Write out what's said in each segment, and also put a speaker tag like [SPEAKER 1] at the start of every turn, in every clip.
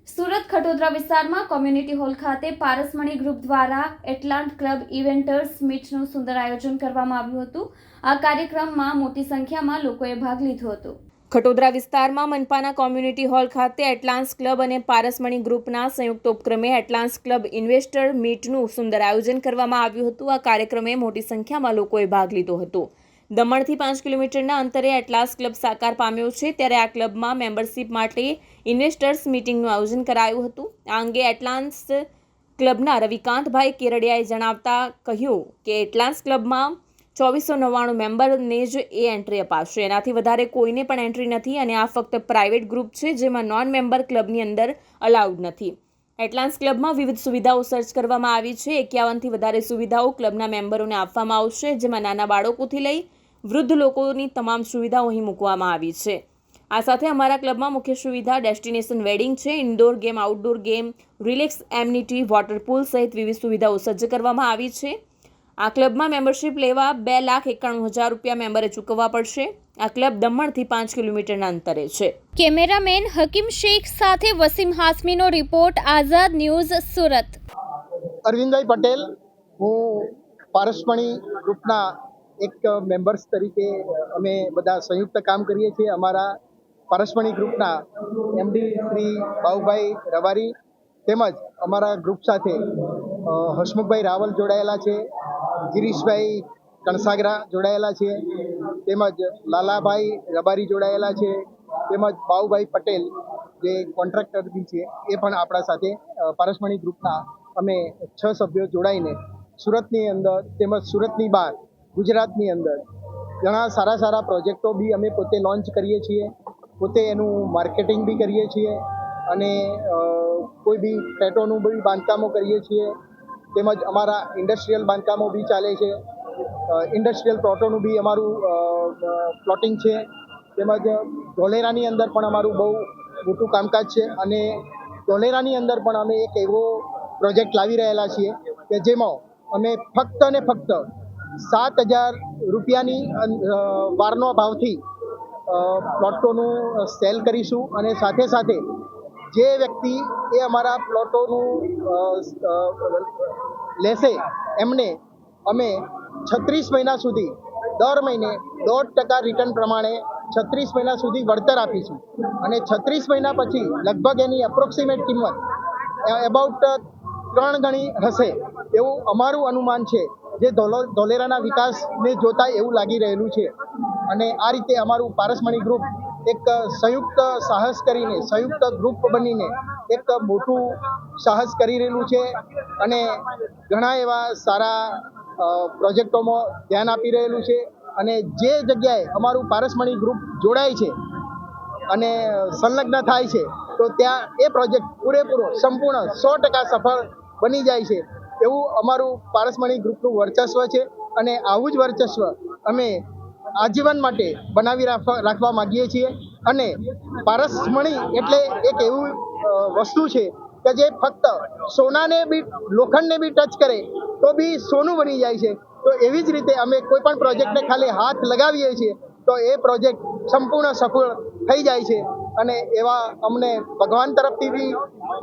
[SPEAKER 1] સુરત ખટોદરા વિસ્તારમાં community hall ખાતે પારસમણી group દ્વારા એટલાન્ટ ક્લબ ઇવેન્ટર્સ મીટનું સુંદર આયોજન કરવામાં આવ્યું હતું। આ કાર્યક્રમમાં મોટી સંખ્યામાં લોકોએ ભાગ લીધો હતો। ખટોદરા વિસ્તારમાં મનપાના કોમ્યુનિટી હોલ ખાતે એટલાન્સ ક્લબ અને પારસમણી ગ્રુપના સંયુક્ત ઉપક્રમે એટલાન્સ ક્લબ ઇન્વેસ્ટર મીટનું સુંદર આયોજન કરવામાં આવ્યું હતું। આ કાર્યક્રમે મોટી સંખ્યામાં લોકોએ ભાગ લીધો હતો। દમણથી 5 કિલોમીટરના અંતરે એટલાન્સ ક્લબ સાકાર પામ્યો છે, ત્યારે આ ક્લબમાં મેમ્બરશિપ માટે ઇન્વેસ્ટર્સ મીટિંગનું આયોજન કરાયું હતું। આ અંગે એટલાન્સ ક્લબના રવિકાંતભાઈ કેરડિયાએ જણાવતા કહ્યું કે એટલાન્સ ક્લબમાં 2499 મેમ્બરને જ એન્ટ્રી અપાશે, એનાથી વધારે કોઈને પણ એન્ટ્રી નથી અને આ ફક્ત પ્રાઇવેટ ગ્રુપ છે, જેમાં નોન મેમ્બર ક્લબની અંદર અલાઉડ નથી। એટલાન્સ ક્લબમાં વિવિધ સુવિધાઓ સર્ચ કરવામાં આવી છે। 51થી વધારે સુવિધાઓ ક્લબના મેમ્બરોને આપવામાં આવશે, જેમાં નાના બાળકોથી લઈ વૃદ્ધ લોકોની તમામ સુવિધાઓ અહીં મૂકવામાં આવી છે। આ સાથે અમારા ક્લબમાં મુખ્ય સુવિધા ડેસ્ટિનેશન વેડિંગ છે, indoor game, outdoor game, relax amenity, water pool સહિત વિવિધ સુવિધાઓ સજ્જ કરવામાં આવી છે। આ ક્લબમાં મેમ્બરશિપ લેવા 2,91,000 રૂપિયા મેમ્બરે ચૂકવવા પડશે। આ ક્લબ દમણથી 5 કિલોમીટરના અંતરે છે। કેમેરામેન હકીમ શેખ સાથે વસીમ હાસમીનો રિપોર્ટ, આઝાદ ન્યૂઝ, સુરત।
[SPEAKER 2] અરવિંદભાઈ પટેલ, હું પારસમણી ગ્રુપના એક મેમ્બર્સ તરીકે અમે બધા સંયુક્ત કામ કરીએ છીએ। અમારા પારસમણી ગ્રુપના એમડી શ્રી બાઉભાઈ રબારી તેમજ અમારા ગ્રુપ સાથે હસમુખભાઈ રાવલ જોડાયેલા છે, ગિરીશભાઈ કણસાગરા જોડાયેલા છે, તેમજ લાલાભાઈ રબારી જોડાયેલા છે, તેમજ બાઉભાઈ પટેલ જે કોન્ટ્રાક્ટર બી છે એ પણ આપણા સાથે પારસમણી ગ્રુપના અમે 6 સભ્યો જોડાઈને સુરતની અંદર તેમજ સુરતની બહાર ગુજરાતની અંદર ઘણા સારા પ્રોજેક્ટો બી અમે પોતે લોન્ચ કરીએ છીએ, પોતે એનું માર્કેટિંગ બી કરીએ છીએ અને કોઈ બી ફ્લેટોનું બી બાંધકામો કરીએ છીએ, તેમજ અમારા ઇન્ડસ્ટ્રીયલ બાંધકામો બી ચાલે છે। ઇન્ડસ્ટ્રીયલ પ્લોટોનું બી અમારું પ્લોટિંગ છે, તેમજ ધોલેરાની અંદર પણ અમારું બહુ મોટું કામકાજ છે અને ધોલેરાની અંદર પણ અમે એક એવો પ્રોજેક્ટ લાવી રહેલા છીએ કે જેમાં અમે ફક્ત ને ફક્ત 7,000 રૂપિયાની વારનો ભાવથી પ્લોટોનું સેલ કરીશું અને સાથે સાથે જે વ્યક્તિ એ અમારા પ્લોટોનું લેશે એમને અમે 36 મહિના સુધી દર મહિને 1.5% રિટર્ન પ્રમાણે 36 મહિના સુધી વળતર આપીશું અને 36 મહિના પછી લગભગ એની એપ્રોક્સિમેટ કિંમત એબાઉટ 3 ગણી હશે એવું અમારું અનુમાન છે, જે ધોલેરાના વિકાસને જોતા એવું લાગી રહેલું છે। અને આ રીતે અમારું પારસમણી ગ્રુપ એક સંયુક્ત સાહસ કરીને, સંયુક્ત ગ્રુપ બનીને એક મોટું સાહસ કરી રહેલું છે અને ઘણા એવા સારા પ્રોજેક્ટોમાં ધ્યાન આપી રહેલું છે અને જે જગ્યાએ અમારું પારસમણી ગ્રુપ જોડાય છે અને સંલગ્ન થાય છે તો ત્યાં એ પ્રોજેક્ટ પૂરેપૂરો સંપૂર્ણ 100% સફળ બની જાય છે એવું અમારું પારસમણી ગ્રુપનું વર્ચસ્વ છે અને આવું જ વર્ચસ્વ અમે આજીવન માટે બનાવી રાખવા માગીએ છીએ। અને પારસમણી એટલે એક એવું વસ્તુ છે કે જે ફક્ત સોનાને બી, લોખંડને બી ટચ કરે તો બી સોનું બની જાય છે। તો એવી જ રીતે અમે કોઈ પણ પ્રોજેક્ટને ખાલી હાથ લગાવીએ છીએ તો એ પ્રોજેક્ટ સંપૂર્ણ સફળ થઈ જાય છે અને એવા અમને ભગવાન તરફથી બી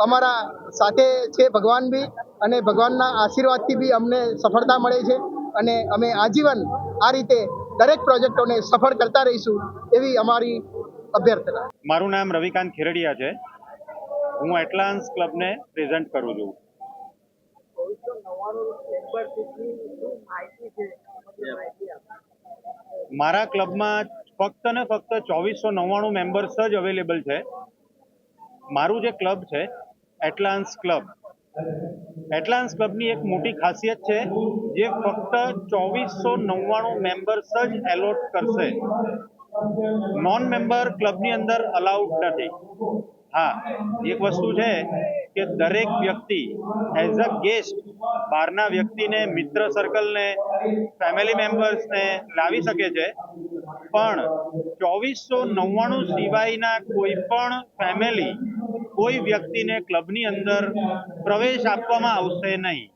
[SPEAKER 2] અમારા સાથે છે ભગવાન બી, અને ભગવાનના આશીર્વાદથી બી અમને સફળતા મળે છે અને અમે આજીવન આ રીતે દરેક પ્રોજેક્ટોને સફળ કરતા રહીશું એવી અમારી અભ્યર્થના।
[SPEAKER 3] મારું નામ રવિકાંત ખેરડિયા છે, હું એટલાન્સ ક્લબને પ્રેઝન્ટ કરું છું। મારા ક્લબમાં ફક્ત ને ફક્ત 2499 મેમ્બર્સ જ અવેલેબલ છે। મારું જે ક્લબ છે એટલાન્સ ક્લબ, એટલાન્સ ક્લબની એક મોટી ખાસિયત છે જે ફક્ત 2499 મેમ્બર્સ જ એલોટ કરશે, નોન મેમ્બર ક્લબની અંદર અલાઉડ નથી। હા, એક વસ્તુ છે કે દરેક વ્યક્તિ એઝ અ ગેસ્ટ બહારના વ્યક્તિને, મિત્ર સર્કલને, ફેમિલી મેમ્બર્સને લાવી શકે છે, પણ 2499 સિવાયના કોઈ પણ ફેમિલી, કોઈ વ્યક્તિને ક્લબની અંદર પ્રવેશ આપવામાં આવશે નહીં।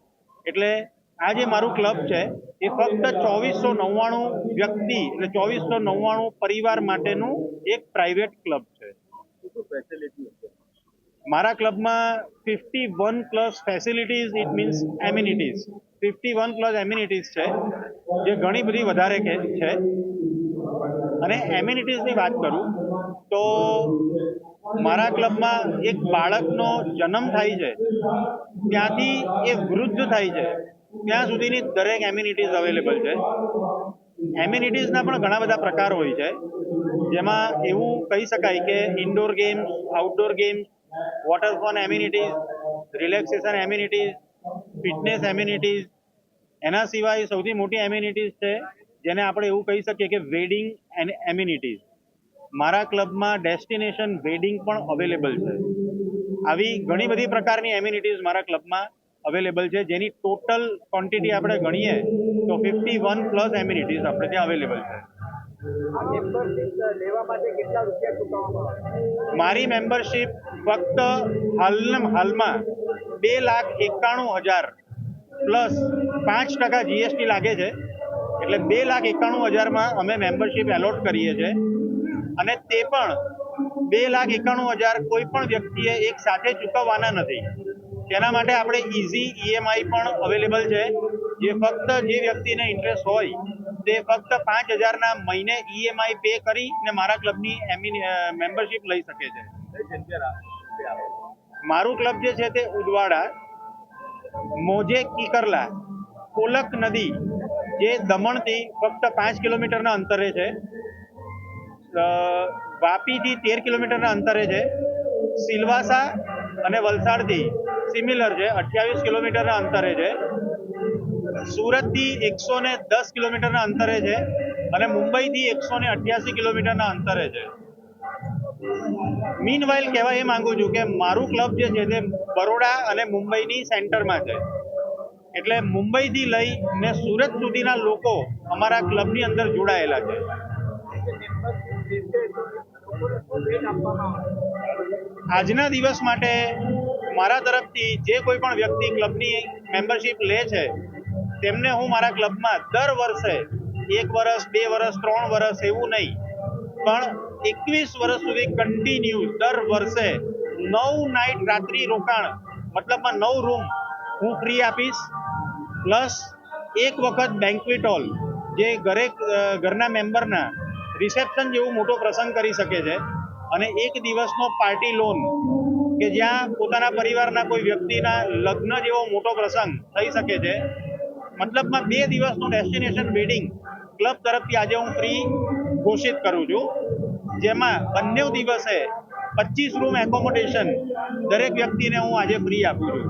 [SPEAKER 3] એટલે આ જે મારું ક્લબ છે એ ફક્ત 2499 વ્યક્તિ એટલે 2499 પરિવાર માટેનું એક પ્રાઇવેટ ક્લબ છે। મારા ક્લબમાં 51 plus facilities it means amenities 51 plus amenities છે, જે ઘણી બધી વધારે છે. અને એમિનિટીઝની વાત કરું તો મારા ક્લબમાં એક બાળકનો જન્મ થાય છે ત્યાંથી એ વૃદ્ધ થાય છે ત્યાં સુધીની દરેક એમિનિટીઝ અવેલેબલ છે. એમિનિટીઝના પણ ઘણા બધા પ્રકાર હોય છે, જેમાં એવું કહી શકાય કે indoor games, outdoor games, water fun amenities, relaxation amenities, fitness amenities. એના સિવાય સૌથી મોટી એમિનિટીઝ છે જેને આપણે એવું કહી શકીએ કે વેડિંગ એમિનિટીઝ. મારા ક્લબમાં ડેસ્ટિનેશન વેડિંગ પણ અવેલેબલ છે. આવી ઘણી બધી પ્રકારની એમિનિટીઝ મારા ક્લબમાં અવેલેબલ છે, જેની ટોટલ ક્વોન્ટિટી આપણે ગણીએ તો 51 પ્લસ એમિનિટીઝ આપણે ત્યાં અવેલેબલ છે. મારી મેમ્બરશિપ ફક્ત હાલમાં 2,91,000 પ્લસ 5% GST લાગે છે, એટલે 2,91,000માં અમે મેમ્બરશિપ એલોટ કરીએ છીએ. અને તે પણ 2,91,000 કોઈ પણ વ્યક્તિએ એક સાથે ચૂકવવાના નથી. તેના માટે આપણે ઇઝી EMI પણ અવેલેબલ છે, જે ફક્ત જે વ્યક્તિને ઇન્ટરેસ્ટ હોય તે ફક્ત 5,000ના મહિને EMI પે કરીને મારા ક્લબની મેમ્બરશિપ લઈ શકે છે. મારું ક્લબ જે છે તે ઉદવાડા, મોજે કિકરલા, કોલક નદી જે દમણથી ફક્ત 5 કિલોમીટરના અંતરે છે, વાપીથી 13 કિલોમીટરના અંતરે છે, સિલવાસા અને વલસાડથી સિમિલર છે 28 કિલોમીટરના અંતરે છે, સુરતથી 110 કિલોમીટરના અંતરે છે અને મુંબઈથી 188 કિલોમીટરના અંતરે છે. મીનવાઇલ કહેવા એ માંગુ છું કે મારું ક્લબ જે છે તે બરોડા અને મુંબઈની સેન્ટરમાં છે, એટલે મુંબઈથી લઈને સુરત સુધીના લોકો અમારા ક્લબની અંદર જોડાયેલા છે. આજના દિવસ માટે મારા તરફથી જે કોઈ પણ વ્યક્તિ ક્લબની મેમ્બરશિપ લે છે તેમને હું મારા ક્લબમાં દર વર્ષે 1 વર્ષ, 2 વર્ષ, 3 વર્ષ એવું નહીં, પણ 21 વર્ષ સુધી કન્ટિન્યુ દર વર્ષે 9 નાઇટ રાત્રિ રોકાણ મતલબમાં 9 રૂમ હું ફ્રી આપીશ. પ્લસ એક વખત બેન્ક્વેટ હોલ જે ઘરના મેમ્બરના રિસેપ્શન જેવું મોટો પ્રસંગ કરી શકે છે, અને એક દિવસનો પાર્ટી લોન કે જ્યાં પોતાના પરિવારના કોઈ વ્યક્તિના લગ્ન જેવો મોટો પ્રસંગ થઈ શકે છે. મતલબમાં 2 દિવસનું ડેસ્ટિનેશન વેડિંગ ક્લબ તરફથી આજે હું ફ્રી ઘોષિત કરું છું, જેમાં બંને દિવસે 25 રૂમ એકોમોડેશન દરેક વ્યક્તિને હું આજે ફ્રી આપું છું.